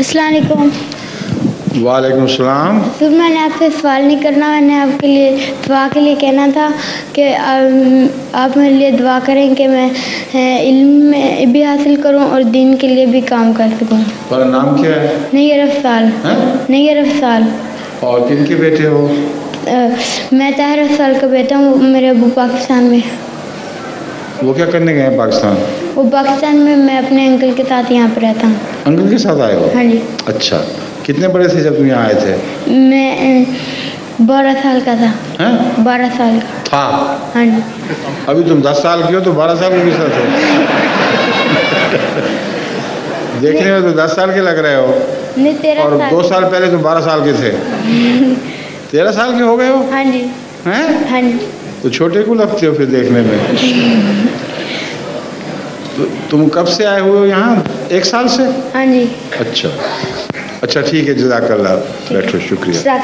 अस्सलाम वालेकुम। वालेकुम सलाम। सर मैंने आपसे सवाल नहीं करना, मैंने आपके लिए दुआ के लिए कहना था कि आप मेरे लिए दुआ करें कि मैं इल्म में भी हासिल करूं और दीन के लिए भी काम कर सकूं। तुम्हारा नाम क्या है? नैयर अफसाल। नैयर अफसाल। और किनके बेटे हो? मैं ताहिर अफसाल का बेटा हूँ। मेरे अबू पाकिस्तान में। वो क्या करने गए हैं पाकिस्तान? वो पाकिस्तान में, मैं अपने अंकल के साथ यहाँ पर रहता हूँ। अंकल के साथ आए हो? हाँ जी। अच्छा, कितने बड़े थे जब तुम यहाँ आए थे? मैं 12 साल का था। 12 साल का था? हाँ जी। अभी तुम 10 साल की हो तो 12 साल के किस तरह थे? देखने में तो 10 साल के लग रहे हो। नहीं, 13 और साल। 2 साल पहले तुम 12 साल के थे। 13 साल के हो गए हो? हाँ जी। हैं? हाँ जी। तो छोटे को लगते हो फिर देखने में। तो तुम कब से आए हुए हो यहाँ? 1 साल से? हाँ जी। अच्छा अच्छा, ठीक है, जज़ाकल्लाह। बैठो, शुक्रिया।